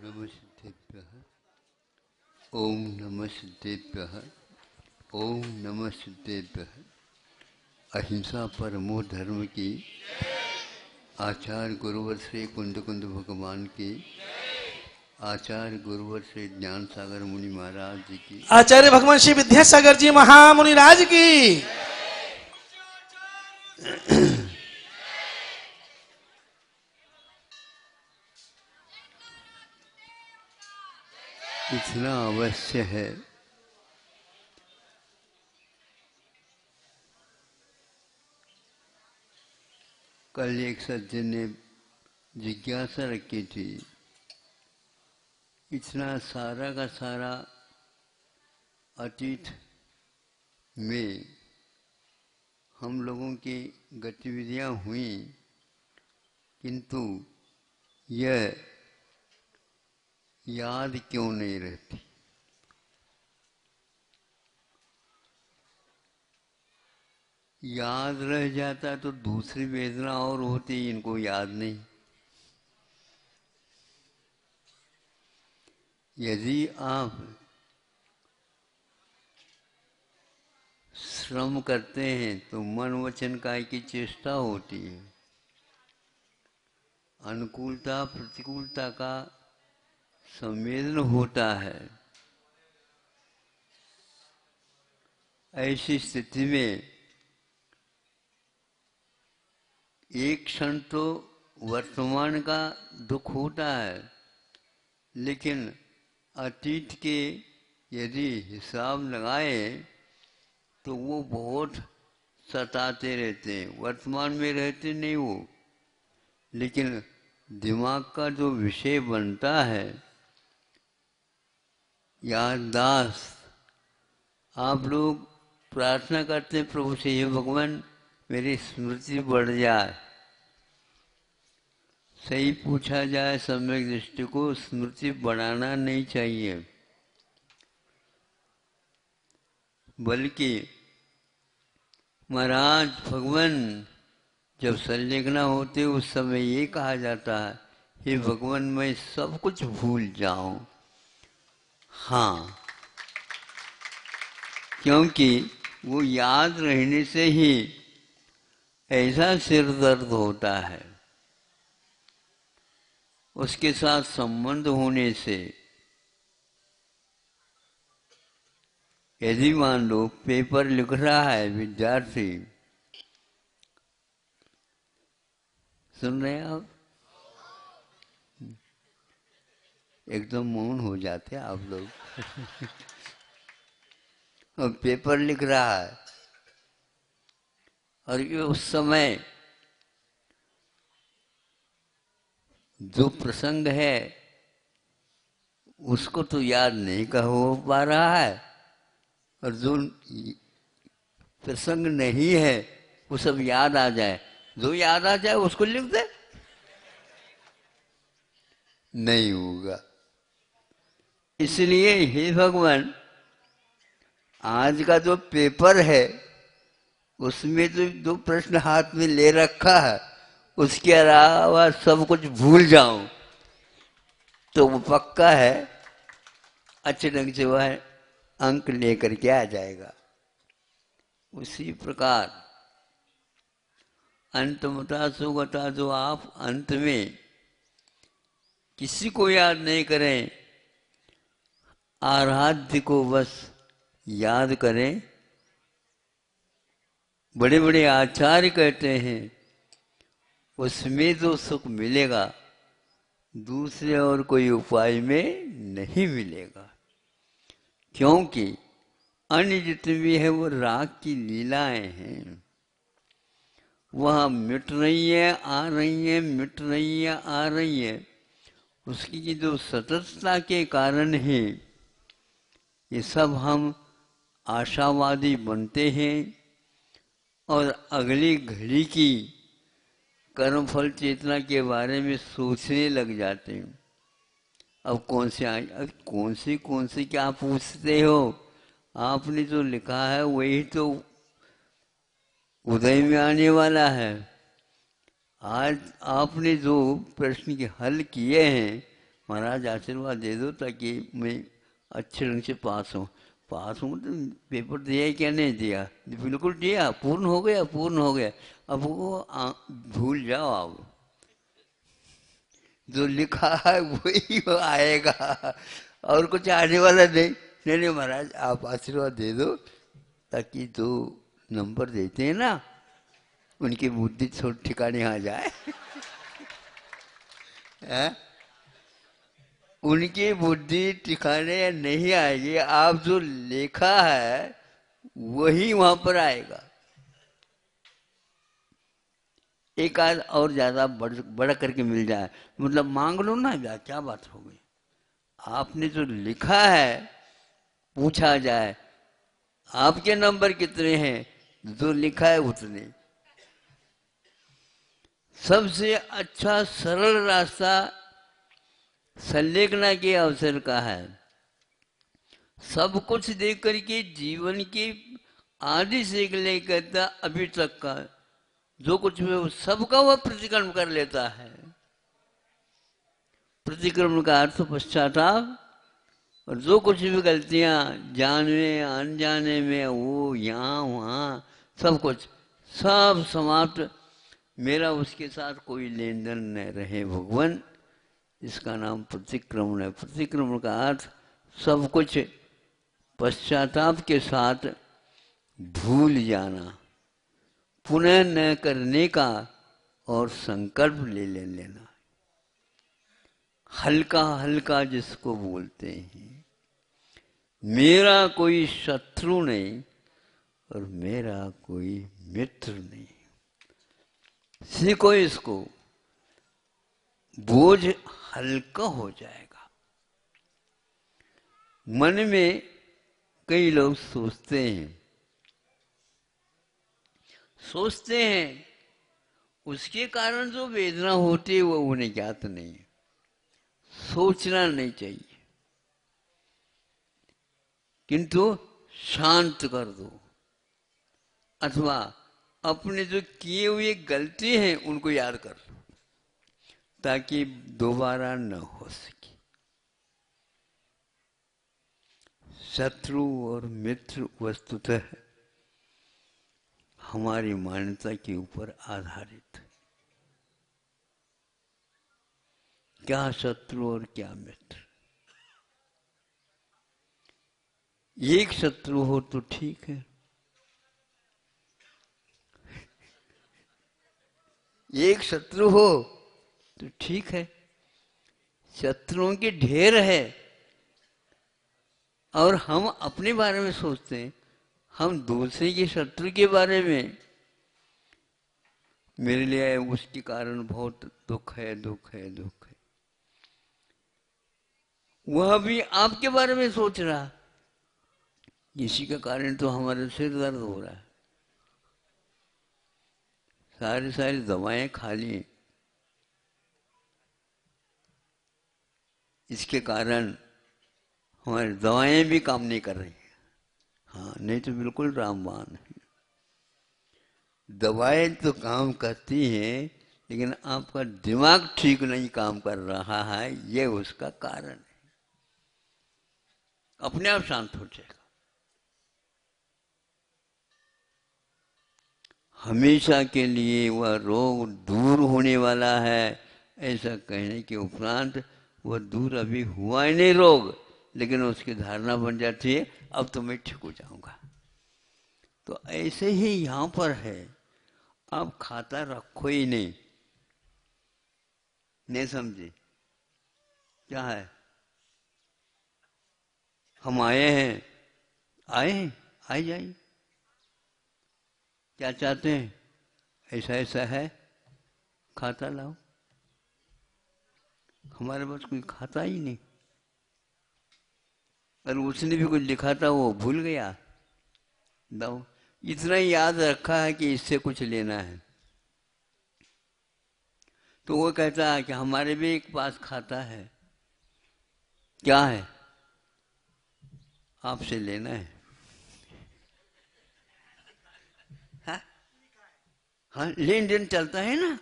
नमः सिद्धेभ्यः। ओम नमः सिद्धेभ्यः। ओम नमः सिद्धेभ्यः। अहिंसा परमो धर्म की, आचार्य गुरुवर श्री कुंद कुंद भगवान की, आचार्य गुरुवर श्री ज्ञान सागर मुनि महाराज जी की, आचार्य भगवान श्री विद्यासागर जी महामुनि राज की। इतना अवश्य है कल एक सज्जन ने जिज्ञासा रखी थी, इतना सारा का सारा अतीत में हम लोगों की गतिविधियां हुई, किंतु यह याद क्यों नहीं रहती। याद रह जाता तो दूसरी वेदना और होती, इनको याद नहीं। यदि आप श्रम करते हैं तो मन वचन काय की चेष्टा होती है, अनुकूलता प्रतिकूलता का संवेदन होता है। ऐसी स्थिति में एक क्षण तो वर्तमान का दुख होता है, लेकिन अतीत के यदि हिसाब लगाए तो वो बहुत सताते रहते हैं। वर्तमान में रहते नहीं वो, लेकिन दिमाग का जो विषय बनता है याददाश्त, आप लोग प्रार्थना करते हैं प्रभु से, हे भगवान मेरी स्मृति बढ़ जाए। सही पूछा जाए सम्यक दृष्टि को, स्मृति बढ़ाना नहीं चाहिए, बल्कि महाराज भगवान जब संलेखना होते उस समय ये कहा जाता है, हे भगवान मैं सब कुछ भूल जाऊं। हाँ, क्योंकि वो याद रहने से ही ऐसा सिर दर्द होता है, उसके साथ संबंध होने से। यदि मान लो पेपर लिख रहा है विद्यार्थी, सुन रहे हैं आप, एकदम मौन हो जाते हैं आप लोग। और पेपर लिख रहा है और ये उस समय जो प्रसंग है उसको तो याद नहीं हो पा रहा है, और जो प्रसंग नहीं है वो सब याद आ जाए, जो याद आ जाए उसको लिख दे, नहीं होगा। इसलिए हे भगवान आज का जो पेपर है उसमें तो दो प्रश्न हाथ में ले रखा है, उसके अलावा सब कुछ भूल जाऊं तो वो पक्का है अच्छे ढंग से वह अंक लेकर के आ जाएगा। उसी प्रकार अंतमता सुगता, जो आप अंत में किसी को याद नहीं करें, आराध्य को बस याद करें। बड़े बड़े आचार्य कहते हैं उसमें जो सुख मिलेगा दूसरे और कोई उपाय में नहीं मिलेगा, क्योंकि अन्य जितनी भी है वो राग की लीलाएं हैं, वह मिट रही है आ रही है, मिट रही है आ रही है। उसकी जो सततता के कारण है ये सब हम आशावादी बनते हैं और अगली घड़ी की कर्मफल चेतना के बारे में सोचने लग जाते हैं। अब कौन सी क्या पूछते हो, आपने जो लिखा है वही तो उदय में आने वाला है। आज आपने जो प्रश्न के हल किए हैं महाराज आशीर्वाद दे दो ताकि मैं अच्छे ढंग से पास हूँ। पास हूँ तो पेपर दिया क्या नहीं दिया, बिल्कुल दिया, पूर्ण हो गया, पूर्ण हो गया। अब वो भूल जाओ, आप जो लिखा है वही वो आएगा, और कुछ आने वाला नहीं। नहीं नहीं महाराज आप आशीर्वाद दे दो ताकि जो नंबर देते हैं ना उनकी बुद्धि थोड़ी ठिकाने आ जाए। हैं? उनकी बुद्धि ठिकाने नहीं आएगी, आप जो लिखा है वही वहां पर आएगा। एक आध और ज्यादा बड़ा करके मिल जाए, मतलब मांग लो ना, क्या बात हो गई। आपने जो लिखा है पूछा जाए आपके नंबर कितने हैं, जो लिखा है उतने। सबसे अच्छा सरल रास्ता संलेखना के अवसर का है। सब कुछ देख करके जीवन के आदि से लेकर अभी तक का जो कुछ भी वो सबका वह प्रतिक्रमण कर लेता है। प्रतिक्रमण का अर्थ पश्चाताप, और जो कुछ भी गलतियां जाने अनजाने में वो यहाँ वहाँ सब कुछ सब समाप्त, मेरा उसके साथ कोई लेन देन न रहे भगवान। इसका नाम प्रतिक्रमण है। प्रतिक्रमण का अर्थ सब कुछ पश्चाताप के साथ भूल जाना, पुनः न करने का और संकल्प ले लेना। हल्का हल्का जिसको बोलते हैं, मेरा कोई शत्रु नहीं और मेरा कोई मित्र नहीं। सीखो इसको, बोझ हल्का हो जाएगा। मन में कई लोग सोचते हैं उसके कारण जो वेदना होती है वो उन्हें ज्ञात नहीं है। सोचना नहीं चाहिए, किंतु शांत कर दो, अथवा अपने जो किए हुए गलती हैं उनको याद कर लो ताकि दोबारा न हो सके। शत्रु और मित्र वस्तुतः हमारी मान्यता के ऊपर आधारित है। क्या शत्रु और क्या मित्र। एक शत्रु हो तो ठीक है, एक शत्रु हो तो ठीक है। शत्रुओं के ढेर है और हम अपने बारे में सोचते हैं, हम दूसरे के शत्रु के बारे में, मेरे लिए उसके कारण बहुत दुख है, दुख है, दुख है। वह भी आपके बारे में सोच रहा, इसी का कारण तो हमारे सिर दर्द हो रहा है, सारी सारी दवाएं खा ली, इसके कारण हमारी दवाएं भी काम नहीं कर रही। हाँ, नहीं तो बिल्कुल रामबाण है। दवाएं तो काम करती हैं, लेकिन आपका दिमाग ठीक नहीं काम कर रहा है, ये उसका कारण है। अपने आप शांत हो जाएगा। हमेशा के लिए वह रोग दूर होने वाला है, ऐसा कहने के उपरांत वह दूर अभी हुआ ही नहीं रोग, लेकिन उसकी धारणा बन जाती है अब तो मैं ठीक हो जाऊंगा। तो ऐसे ही यहां पर है, आप खाता रखो ही नहीं समझे क्या है। हम आए हैं, आए जाइए, क्या चाहते हैं, ऐसा ऐसा है, खाता लाओ। हमारे पास कोई खाता ही नहीं, और उसने भी कुछ लिखा था वो भूल गया, दो इतना ही याद रखा है कि इससे कुछ लेना है। तो वो कहता है कि हमारे भी एक पास खाता है, क्या है, आपसे लेना है। हाँ, लेन देन चलता है ना,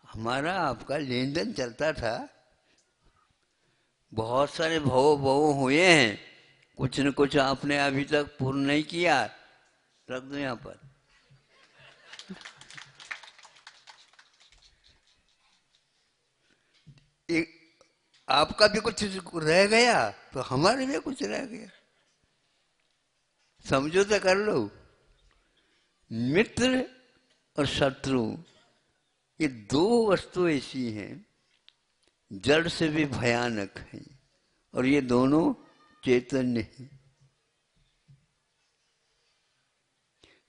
हमारा आपका लेन देन चलता था, बहुत सारे भव हुए हैं, कुछ न कुछ आपने अभी तक पूर्ण नहीं किया, रख दो यहाँ पर। एक आपका भी कुछ रह गया तो हमारे भी कुछ रह गया, समझौता कर लो। मित्र और शत्रु, ये दो वस्तु ऐसी हैं जड़ से भी भयानक हैं, और ये दोनों चैतन्य हैं।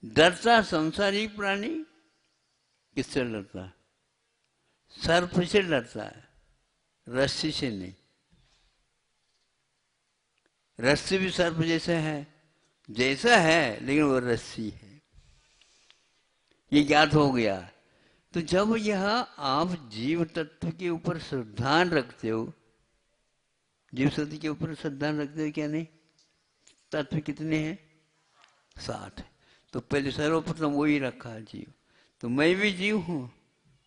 डरता संसारिक प्राणी किससे डरता है? सर्प से डरता है, रस्सी से नहीं। रस्सी भी सर्प जैसा है लेकिन वो रस्सी है, ये ज्ञात हो गया। तो जब यह आप जीव तत्व के ऊपर श्रद्धा रखते हो, जीव तत्व के ऊपर श्रद्धा रखते हो क्या नहीं? तत्व कितने हैं? 60। तो पहले सर्वप्रथम वही रखा है जीव। तो मैं भी जीव हूं,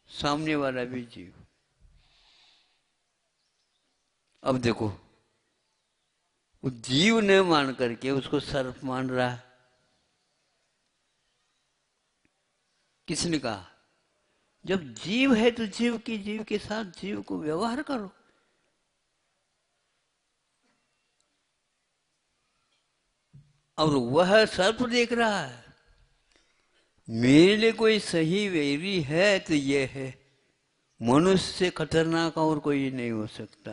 सामने वाला भी जीव। अब देखो, वो जीव ने मान करके उसको सर्प मान रहा है। किसने कहा? जब जीव है तो जीव के साथ जीव को व्यवहार करो। और वह सर्प देख रहा है, मेरे लिए कोई सही वैरी है तो ये है। मनुष्य से खतरनाक और कोई नहीं हो सकता,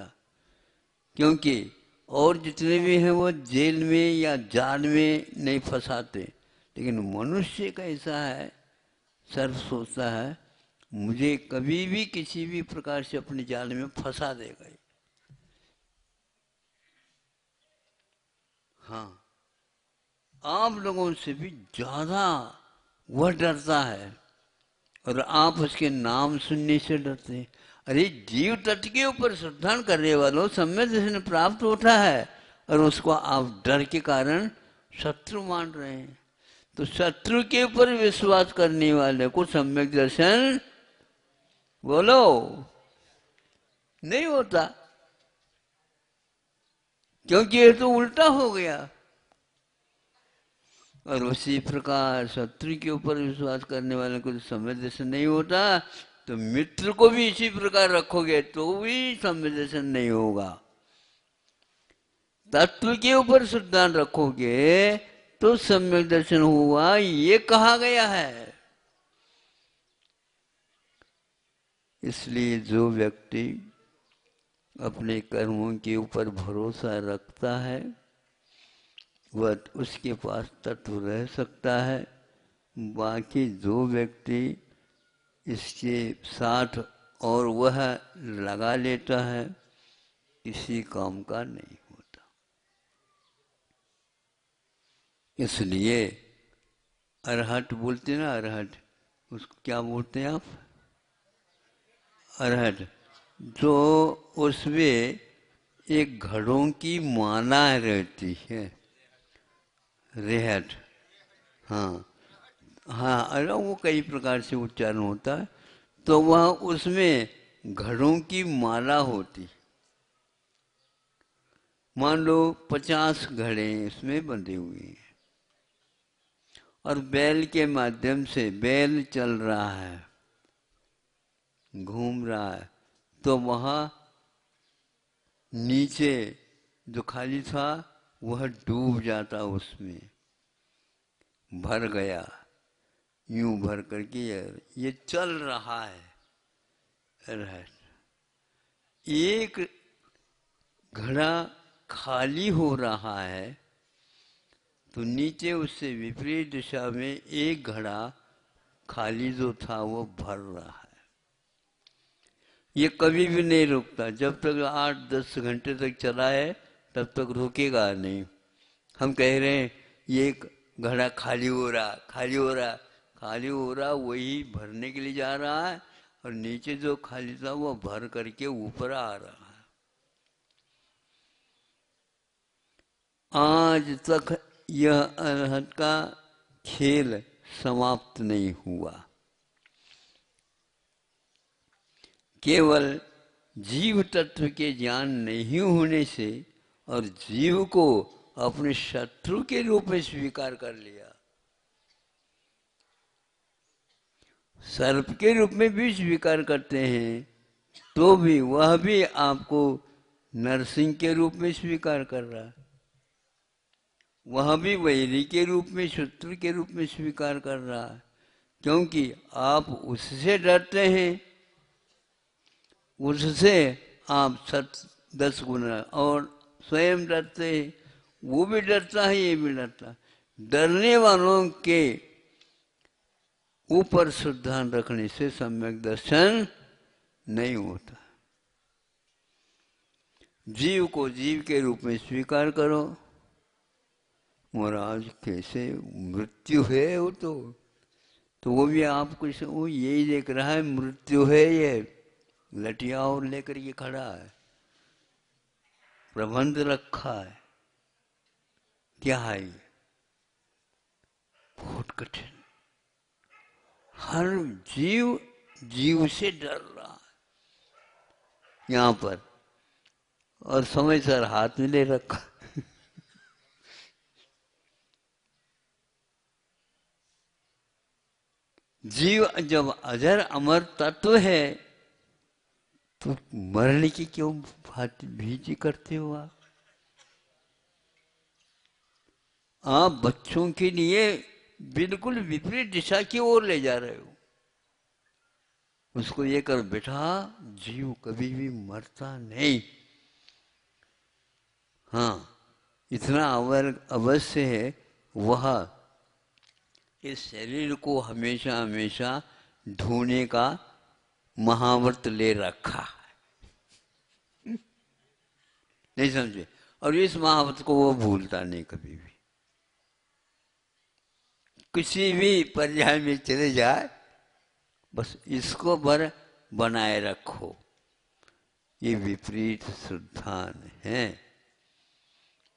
क्योंकि और जितने भी हैं वो जेल में या जाल में नहीं फंसाते, लेकिन मनुष्य कैसा है? सर्प सोचता है मुझे कभी भी किसी भी प्रकार से अपने जाल में फंसा देगा। हाँ, आप लोगों से भी ज्यादा वह डरता है, और आप उसके नाम सुनने से डरते हैं। अरे जीव तत्व के ऊपर श्रद्धा करने वालों सम्यक दर्शन प्राप्त होता है, और उसको आप डर के कारण शत्रु मान रहे हैं। तो शत्रु के ऊपर विश्वास करने वाले को सम्यक दर्शन बोलो नहीं होता, क्योंकि ये तो उल्टा हो गया। और उसी प्रकार शत्रु के ऊपर विश्वास करने वाले को सम्यक दर्शन नहीं होता, तो मित्र को भी इसी प्रकार रखोगे तो भी सम्यक दर्शन नहीं होगा। तत्व के ऊपर श्रद्धा रखोगे तो सम्यक दर्शन हुआ, ये कहा गया है। इसलिए जो व्यक्ति अपने कर्मों के ऊपर भरोसा रखता है वह उसके पास तत्व रह सकता है। बाकी जो व्यक्ति इसके साथ और वह लगा लेता है, किसी काम का नहीं होता। इसलिए अरहट बोलते ना, अरहट, उसको क्या बोलते हैं आप? अरहट, जो उसमें एक घड़ों की माला रहती है, रेहट। हाँ हाँ, अरे वो कई प्रकार से उच्चारण होता है। तो वह उसमें घड़ों की माला होती, मान लो 50 घड़े इसमें बंधे हुए हैं, और बैल के माध्यम से बैल चल रहा है, घूम रहा है, तो वहाँ नीचे जो खाली था वह डूब जाता, उसमें भर गया, यूं भर करके ये चल रहा है। एक घड़ा खाली हो रहा है तो नीचे उससे विपरीत दिशा में एक घड़ा खाली जो था वो भर रहा है। ये कभी भी नहीं रुकता, जब तक 8-10 घंटे तक चला है तब तक रुकेगा नहीं। हम कह रहे हैं ये घड़ा खाली हो रहा, खाली हो रहा, खाली हो रहा, वही भरने के लिए जा रहा है, और नीचे जो खाली था वो भर करके ऊपर आ रहा है। आज तक यह अरहत का खेल समाप्त नहीं हुआ। केवल जीव तत्व के ज्ञान नहीं होने से और जीव को अपने शत्रु के रूप में स्वीकार कर लिया। सर्प के रूप में भी स्वीकार करते हैं तो भी वह भी आपको नरसिंह के रूप में स्वीकार कर रहा है, वह भी वैरी के रूप में, शत्रु के रूप में स्वीकार कर रहा है, क्योंकि आप उससे डरते हैं, उससे आप 10 गुना और स्वयं डरते हैं, वो भी डरता है, ये भी डरता है। डरने वालों के ऊपर श्रद्धा रखने से सम्यक दर्शन नहीं होता। जीव को जीव के रूप में स्वीकार करो। महाराज कैसे मृत्यु है वो तो वो भी आपको वो यही देख रहा है मृत्यु है, ये लटिया और लेकर ये खड़ा है, प्रबंध रखा है। क्या है ये? बहुत कठिन। हर जीव जीव से डर रहा है यहाँ पर, और समय सर हाथ में ले रखा। जीव जब अजर अमर तत्व है तो मरने की क्यों भीति करते हो आप बच्चों के लिए बिल्कुल विपरीत दिशा की ओर ले जा रहे हो। उसको ये कर बेटा, जीव कभी भी मरता नहीं। हाँ, इतना अवश्य है, वह इस शरीर को हमेशा हमेशा ढूंढने का महाव्रत ले रखा है। नहीं समझे? और इस महाव्रत को वो भूलता नहीं कभी भी। किसी भी पर्याय में चले जाए, बस इसको बनाए रखो। ये विपरीत श्रद्धान है।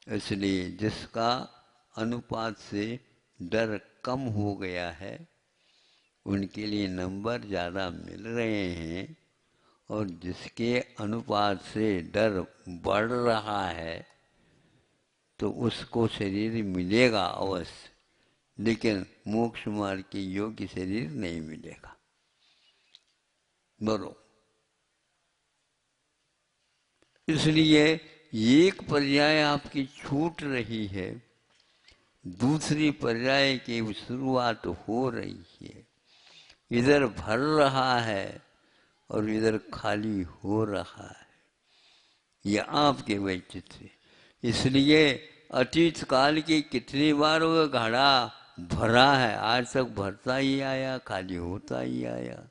इसलिए जिसका अनुपात से डर कम हो गया है उनके लिए नंबर ज़्यादा मिल रहे हैं, और जिसके अनुपात से डर बढ़ रहा है तो उसको शरीर मिलेगा अवश्य, लेकिन मोक्ष मार्ग के योग्य शरीर नहीं मिलेगा। बोलो। इसलिए एक पर्याय आपकी छूट रही है, दूसरी पर्याय की शुरुआत हो रही है। इधर भर रहा है और इधर खाली हो रहा है। यह आपके वैचित्र। इसलिए अतीत काल की कितनी बार वो घड़ा भरा है, आज तक भरता ही आया, खाली होता ही आया।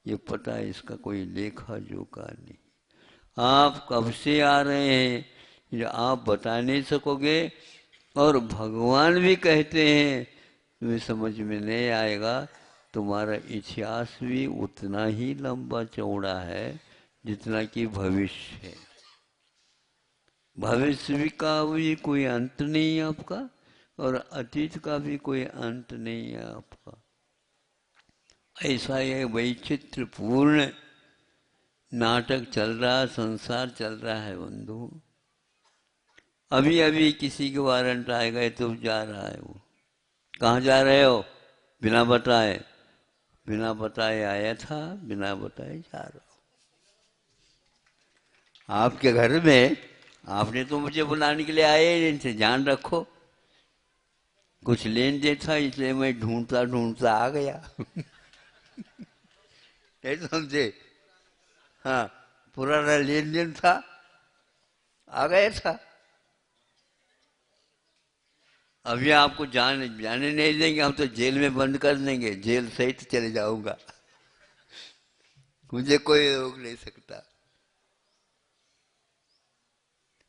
ये पता है, इसका कोई लेखा जोखा नहीं। आप कब से आ रहे हैं ये आप बता नहीं सकोगे, और भगवान भी कहते हैं तुम्हें समझ में नहीं आएगा। तुम्हारा इतिहास भी उतना ही लंबा चौड़ा है जितना कि भविष्य है। भविष्य भी का भी कोई अंत नहीं है आपका, और अतीत का भी कोई अंत नहीं है आपका। ऐसा ये वैचित्र पूर्ण नाटक चल रहा, संसार चल रहा है बंधु। अभी अभी किसी के वारंट आए गए तो जा रहा है वो। कहाँ जा रहे हो? बिना बताए। बिना बताए आया था, बिना बताए जा रहा हूँ। आपके घर में आपने तो मुझे बुलाने के लिए आए, इनसे ध्यान रखो। कुछ लेन देन था इसलिए मैं ढूंढता ढूंढता आ गया। नहीं समझे? हाँ, पुराना लेन देन था, आ गया था। अभी आपको जाने नहीं देंगे, हम तो जेल में बंद कर देंगे, जेल सहित चले जाऊंगा। मुझे कोई रोक नहीं सकता।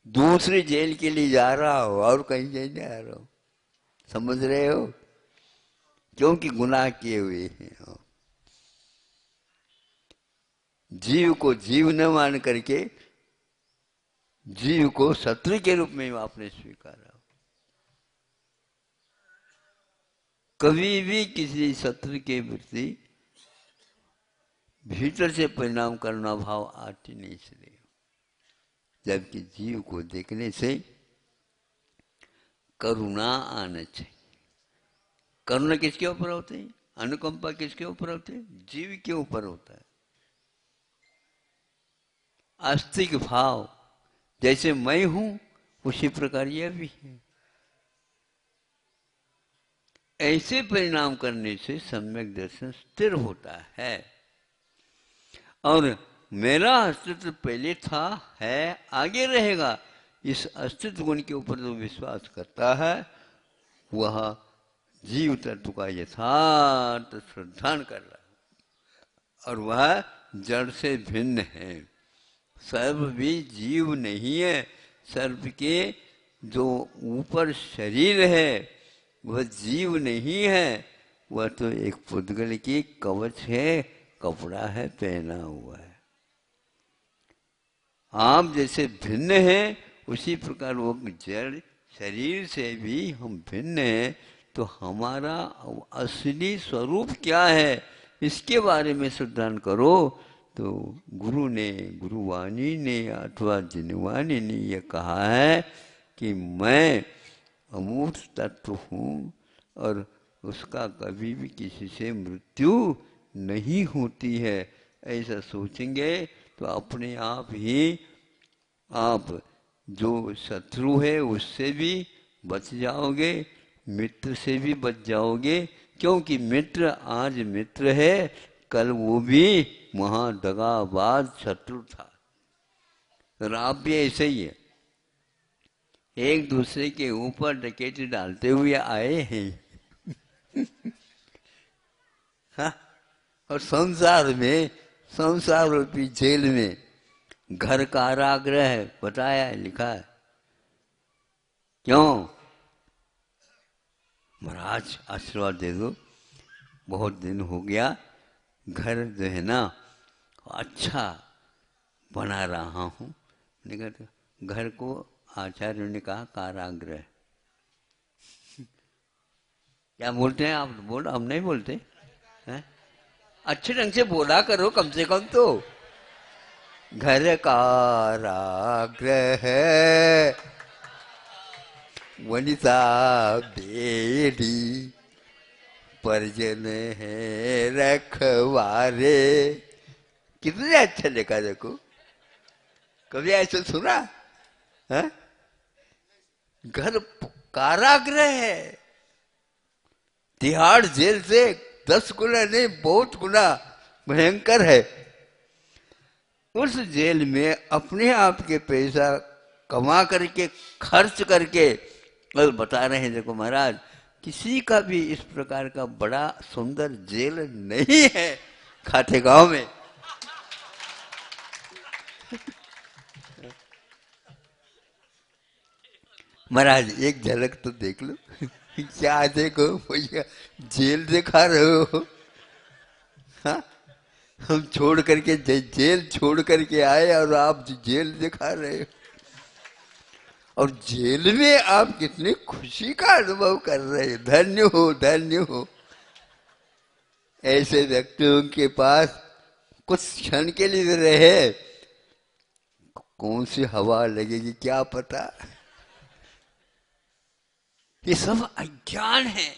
दूसरी जेल के लिए जा रहा हो और कहीं नहीं जा रहा हो, समझ रहे हो? क्योंकि गुनाह किए हुए हैं। जीव को जीव न मान करके जीव को शत्रु के रूप में आपने स्वीकारा। कभी भी किसी शत्रु के प्रति भीतर से परिणाम करना भाव आती नहीं इसलिए। जबकि जीव को देखने से करुणा आना चाहिए। करुणा किसके ऊपर होती है? अनुकंपा किसके ऊपर होती है? जीव के ऊपर होता है। आस्तिक भाव, जैसे मैं हूं उसी प्रकार यह भी है। ऐसे परिणाम करने से सम्यक दर्शन स्थिर होता है। और मेरा अस्तित्व पहले था, है, आगे रहेगा, इस अस्तित्व गुण के ऊपर जो विश्वास करता है वह जीव तत्व का यथार्थ श्रद्धान कर रहा है और वह जड़ से भिन्न है। सर्प भी जीव नहीं है। सर्प के जो ऊपर शरीर है वह जीव नहीं है, वह तो एक पुद्गल की कवच है, कपड़ा है, पहना हुआ है। आप जैसे भिन्न हैं उसी प्रकार वो जड़ शरीर से भी हम भिन्न हैं। तो हमारा असली स्वरूप क्या है इसके बारे में श्रद्धान करो। तो गुरु ने, गुरुवाणी ने अथवा जिनवाणी ने यह कहा है कि मैं अमूर्त तत्व हूँ और उसका कभी भी किसी से मृत्यु नहीं होती है। ऐसा सोचेंगे तो अपने आप ही आप जो शत्रु है उससे भी बच जाओगे, मित्र से भी बच जाओगे। क्योंकि मित्र आज मित्र है, कल वो भी महादगाबाज शत्रु था। और आप भी ऐसे ही है, एक दूसरे के ऊपर डकैती डालते हुए आए हैं। हाँ? और संसार में, संसार रूपी जेल में घर कारागृह है, बताया है, लिखा है। क्यों? महाराज आशीर्वाद दे दो, बहुत दिन हो गया, घर जो है ना अच्छा बना रहा हूँ। घर को आचार्य ने कहा कारागृह। क्या बोलते हैं आप? बोल, हम नहीं बोलते हैं? अच्छे ढंग से बोला करो कम से कम तो। घर कारागृह वनिता बेड़ी परिजन है रखवारे। कितने अच्छा लिखा देखो। कभी ऐसा सुना है? घर कारागृह है, तिहाड़ जेल से 10 गुना नहीं, बहुत गुना भयंकर है। उस जेल में अपने आप के पैसा कमा करके खर्च करके, और बता रहे हैं देखो महाराज, किसी का भी इस प्रकार का बड़ा सुंदर जेल नहीं है खातेगांव में। महाराज एक झलक तो देख लो। क्या देखो भैया, जेल दिखा रहे हो? हाँ? हम छोड़ करके जेल छोड़ करके आए और आप जेल दिखा रहे हो। और जेल में आप कितनी खुशी का अनुभव कर रहे हैं। धन्य हो, धन्य हो। ऐसे व्यक्तियों के पास कुछ क्षण के लिए रहे, कौन सी हवा लगेगी क्या पता। ये सब अज्ञान है।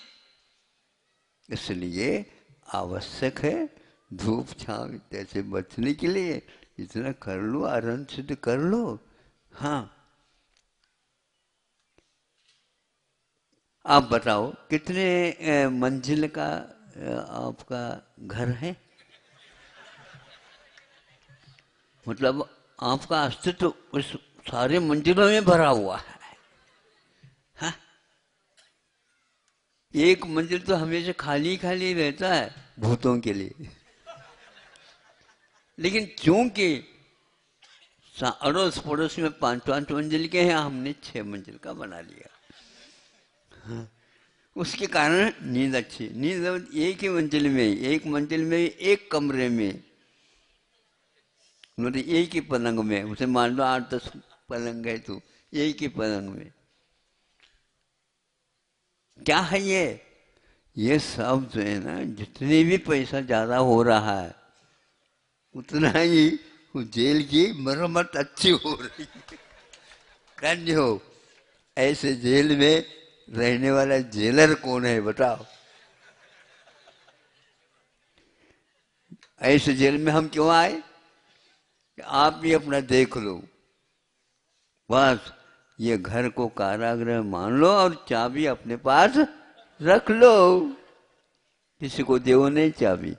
इसलिए आवश्यक है धूप छांव जैसे बचने के लिए इतना कर लो, आनंद सिद्ध कर लो। हाँ, आप बताओ कितने मंजिल का आपका घर है? मतलब आपका अस्तित्व उस सारे मंजिलों में भरा हुआ है। हाँ? एक मंजिल तो हमेशा खाली खाली रहता है भूतों के लिए। लेकिन चूंकि अड़ोस पड़ोस में 5-5 मंजिल के हैं, हमने 6 मंजिल का बना लिया। हाँ। उसके कारण नींद अच्छी, नींद एक ही मंजिल में, एक मंजिल में, एक कमरे में, मतलब एक ही पलंग में। उसे मान लो 8-10 पलंग है तो एक ही पलंग में। क्या है ये सब जो है ना, जितने भी पैसा ज्यादा हो रहा है उतना ही उस जेल की मरम्मत अच्छी हो रही है। धन्य हो। ऐसे जेल में रहने वाला जेलर कौन है बताओ? ऐसे जेल में हम क्यों आए? आप भी अपना देख लो। बस ये घर को कारागृह मान लो और चाबी अपने पास रख लो। किसी को दो नहीं चाबी।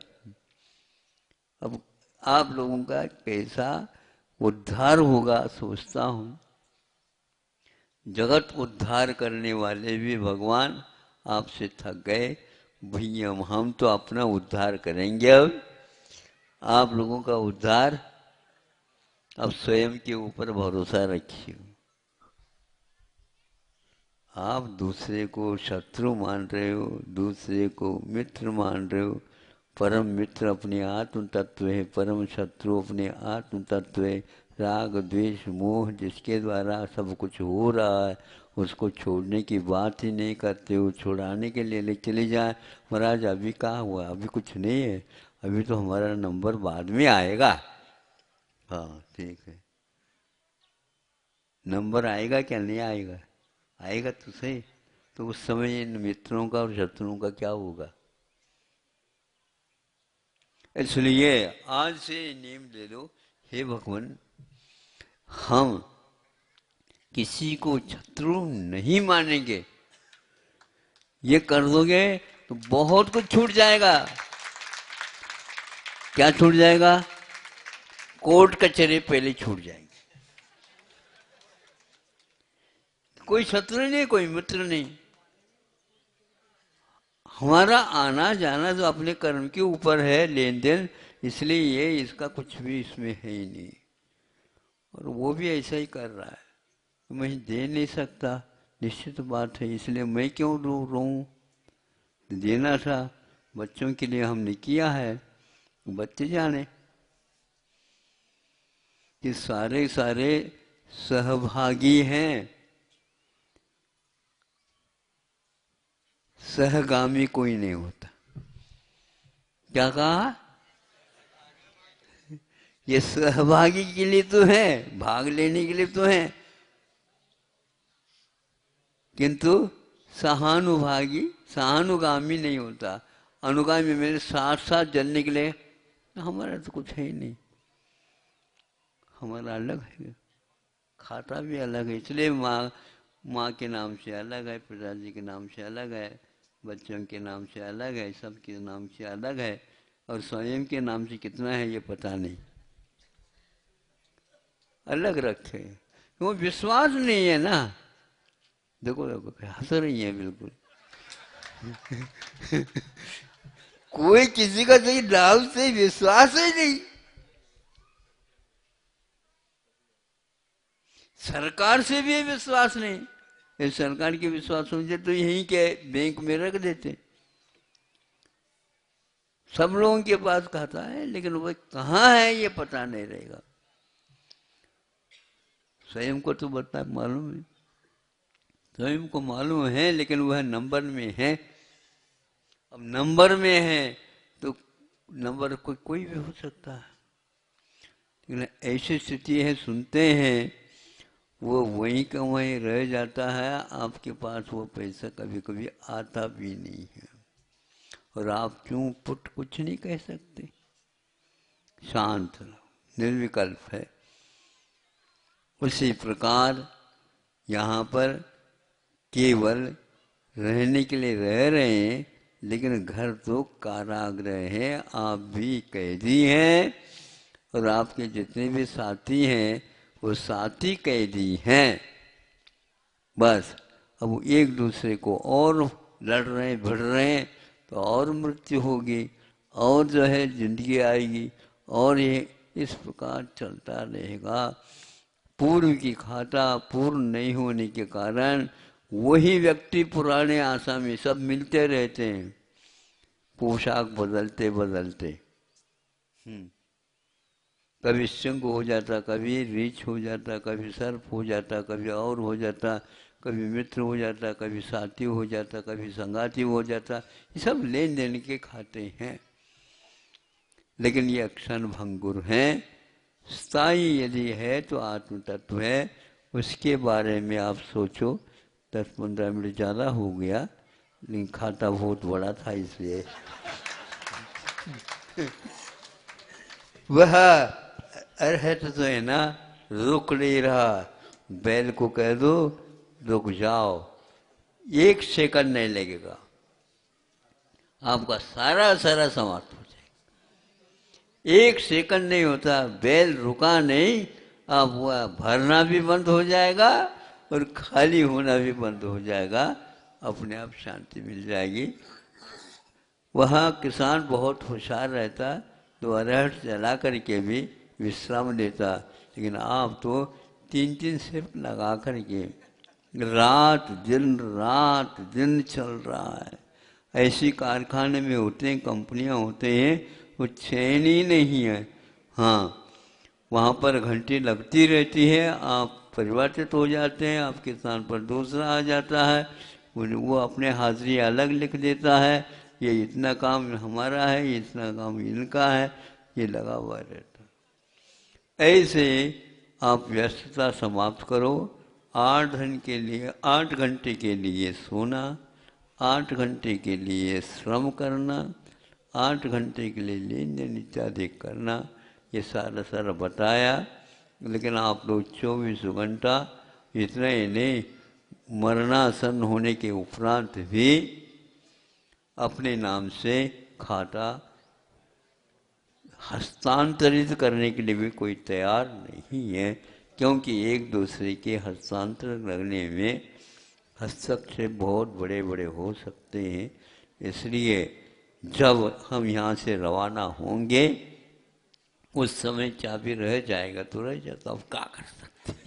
अब आप लोगों का कैसा उद्धार होगा सोचता हूँ। जगत उद्धार करने वाले भी भगवान आपसे थक गए। भैया हम तो अपना उद्धार करेंगे। अब आप लोगों का उद्धार अब स्वयं के ऊपर भरोसा रखिए। आप दूसरे को शत्रु मान रहे हो, दूसरे को मित्र मान रहे हो। परम मित्र अपने आत्म तत्व है, परम शत्रु अपने आत्म तत्व है। राग द्वेष मोह जिसके द्वारा सब कुछ हो रहा है उसको छोड़ने की बात ही नहीं करते हो। छुड़ाने के लिए ले चले जाए, महाराज अभी कहाँ हुआ, अभी कुछ नहीं है, अभी तो हमारा नंबर बाद में आएगा। हाँ ठीक है, नंबर आएगा क्या नहीं आएगा? आएगा तो सही। तो उस समय इन मित्रों का और शत्रुओं का क्या होगा? इसलिए आज से नियम ले लो, हे भगवान हम किसी को शत्रु नहीं मानेंगे। ये कर दोगे तो बहुत कुछ छूट जाएगा। क्या छूट जाएगा? कोर्ट कचहरी पहले छूट जाएंगे। कोई शत्रु नहीं, कोई मित्र नहीं। हमारा आना जाना तो अपने कर्म के ऊपर है, लेन देन, इसलिए ये इसका कुछ भी इसमें है ही नहीं। और वो भी ऐसा ही कर रहा है। मैं दे नहीं सकता, निश्चित बात है, इसलिए मैं क्यों रोऊं? देना था, बच्चों के लिए हमने किया है, बच्चे जाने। कि सारे सारे सहभागी हैं, सहगामी कोई नहीं होता। क्या कहा? ये सहभागी के लिए तो है, भाग लेने के लिए तो है, किंतु सहानुभागी सहानुगामी नहीं होता। अनुगामी मेरे साथ साथ जलने के लिए हमारा तो कुछ है ही नहीं। हमारा अलग है, खाता भी अलग है, इसलिए माँ के नाम से अलग है, पिताजी के नाम से अलग है, बच्चों के नाम से अलग है, सबके नाम से अलग है, और स्वयं के नाम से कितना है ये पता नहीं। अलग रखे, वो विश्वास नहीं है ना। देखो देखो हंस रही है बिल्कुल। कोई किसी का सही नाम से विश्वास ही नहीं। सरकार से भी विश्वास नहीं। ये सरकार के विश्वास समझे तो यहीं के बैंक में रख देते। सब लोगों के पास खाता है, लेकिन वो कहाँ है ये पता नहीं रहेगा। स्वयं को तो बता मालूम है, स्वयं को मालूम है, लेकिन वह नंबर में है। अब नंबर में है तो नंबर कोई भी हो सकता है, लेकिन ऐसी स्थिति है, सुनते हैं वो वहीं का वहीं रह जाता है। आपके पास वो पैसा कभी कभी आता भी नहीं है, और आप क्यों पुट कुछ नहीं कह सकते। शांत निर्विकल्प है। उसी प्रकार यहाँ पर केवल रहने के लिए रह रहे हैं, लेकिन घर तो कारागृह है। आप भी कैदी हैं और आपके जितने भी साथी हैं वो साथी कैदी हैं। बस अब एक दूसरे को और लड़ रहे हैं, भिड़ रहे हैं, तो और मृत्यु होगी, और जो है जिंदगी आएगी, और ये इस प्रकार चलता रहेगा। पूर्व की खाता पूर्ण नहीं होने के कारण वही व्यक्ति पुराने आशा में सब मिलते रहते हैं, पोशाक बदलते बदलते। कभी सिंह हो जाता, कभी रीछ हो जाता, कभी सर्प हो जाता, कभी और हो जाता, कभी मित्र हो जाता, कभी साथी हो जाता, कभी संगाती हो जाता। ये सब लेन देन के खाते हैं। लेकिन ये क्षण भंगुर हैं। स्थायी यदि है तो आत्म तत्व है, उसके बारे में आप सोचो। 10-15 मिनट ज़्यादा हो गया, लेकिन खाता बहुत बड़ा था इसलिए। वह अरहत तो है ना, रुक नहीं रहा। बैल को कह दो रुक जाओ, 1 सेकंड नहीं लगेगा, आपका सारा समाप्त हो जाएगा। 1 सेकंड नहीं होता, बैल रुका नहीं, आप वह भरना भी बंद हो जाएगा और खाली होना भी बंद हो जाएगा, अपने आप शांति मिल जाएगी। वहाँ किसान बहुत होशियार रहता तो अरहर जला करके भी विश्राम लेता, लेकिन आप तो 3-3 शिफ्ट लगा करके रात दिन चल रहा है। ऐसी कारखाने में होते हैं, कंपनियां होते हैं, वो चैन ही नहीं है। हाँ, वहाँ पर घंटी लगती रहती है, आप परिवर्तित हो जाते हैं, आपके स्थान पर दूसरा आ जाता है, वो अपने हाजिरी अलग लिख देता है, ये इतना काम हमारा है, ये इतना काम इनका है, ये लगा हुआ रहता है। ऐसे आप व्यस्तता समाप्त करो। 8 घंटे के लिए सोना, 8 घंटे के लिए श्रम करना, 8 घंटे के लिए लेन देन इत्यादि करना, ये सारा बताया। लेकिन आप लोग 24 घंटा, इतना ही नहीं, मरणासन होने के उपरांत भी अपने नाम से खाता हस्तांतरित करने के लिए भी कोई तैयार नहीं है, क्योंकि एक दूसरे के हस्तांतरण करने में हस्तक्षेप बहुत बड़े बड़े हो सकते हैं। इसलिए जब हम यहाँ से रवाना होंगे उस समय चाबी रह जाएगा तो रह जाता, अब क्या कर सकते हैं।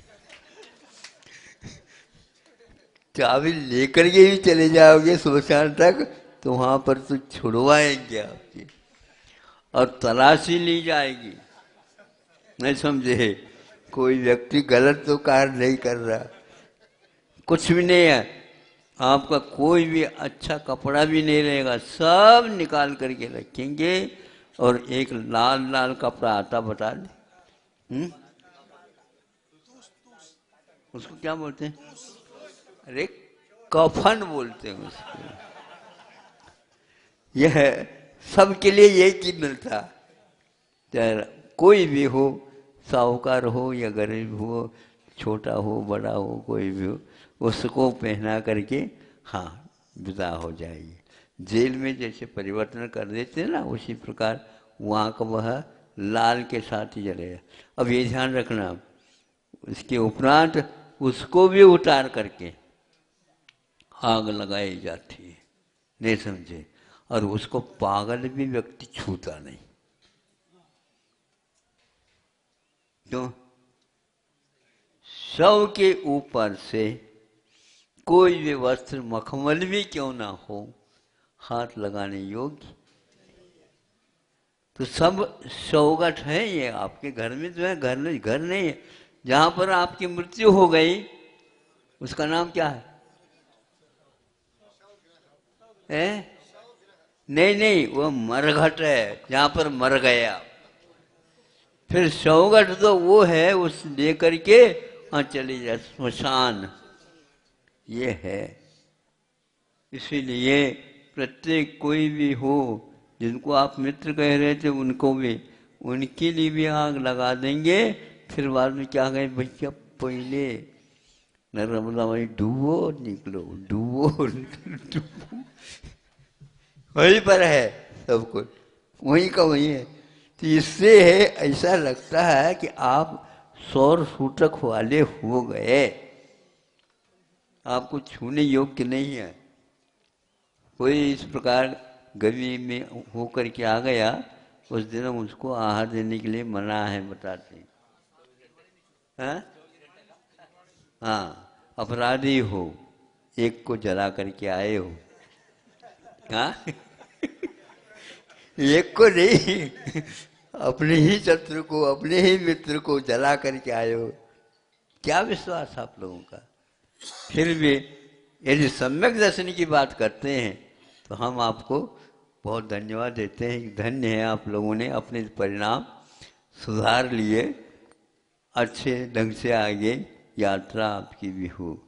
चाबी लेकर के भी चले जाओगे शमशान तक तो वहाँ पर तो छुड़वाएंगे आपकी और तलाशी ली जाएगी। नहीं समझे, कोई व्यक्ति गलत तो कार्य नहीं कर रहा, कुछ भी नहीं है, आपका कोई भी अच्छा कपड़ा भी नहीं रहेगा, सब निकाल करके रखेंगे और एक लाल कपड़ा आता, बता दे उसको क्या बोलते हैं? अरे कफन बोलते हैं उसको। यह सबके लिए एक ही मिलता, चाहे कोई भी हो, साहूकार हो या गरीब हो, छोटा हो बड़ा हो, कोई भी हो, उसको पहना करके हाँ विदा हो जाएगी। जेल में जैसे परिवर्तन कर देते हैं ना, उसी प्रकार वहाँ का वह लाल के साथ ही जलेगा। अब ये ध्यान रखना, इसके उपरांत उसको भी उतार करके आग लगाई जाती है, नहीं समझे, और उसको पागल भी व्यक्ति छूता नहीं। तो शव के ऊपर से कोई भी वस्त्र मखमल भी क्यों ना हो हाथ लगाने योग्य। तो सब सौगठ है ये आपके घर में, जो है घर नहीं है। जहां पर आपकी मृत्यु हो गई उसका नाम क्या है? नहीं, वो मरघट है, जहां पर मर गया। फिर सौगठ तो वो है, उस लेकर के चली जाए स्मशान, ये है। इसीलिए प्रत्येक कोई भी हो, जिनको आप मित्र कह रहे थे उनको भी, उनके लिए भी आग लगा देंगे। फिर बाद में क्या कहें, भैया पहले नर्मदा वही डूबो निकलो, डूबो वहीं पर है सब कुछ, वहीं का वहीं है। तो इससे ऐसा लगता है कि आप सौर सूतक वाले हो गए, आपको छूने योग्य नहीं है। कोई इस प्रकार गवी में होकर के आ गया, उस दिन हम उसको आहार देने के लिए मना है, बताते हैं। हाँ, अपराधी हो, एक को जला करके आए हो, हाँ एक को नहीं, अपने ही शत्रु को, अपने ही मित्र को जला करके आए हो। क्या विश्वास आप लोगों का। फिर भी यदि सम्यक दर्शन की बात करते हैं तो हम आपको बहुत धन्यवाद देते हैं कि धन्य है आप लोगों ने अपने परिणाम सुधार लिए, अच्छे ढंग से आगे यात्रा आपकी भी हो।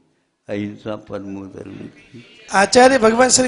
अहिंसा परमो धर्म। आचार्य भगवान श्री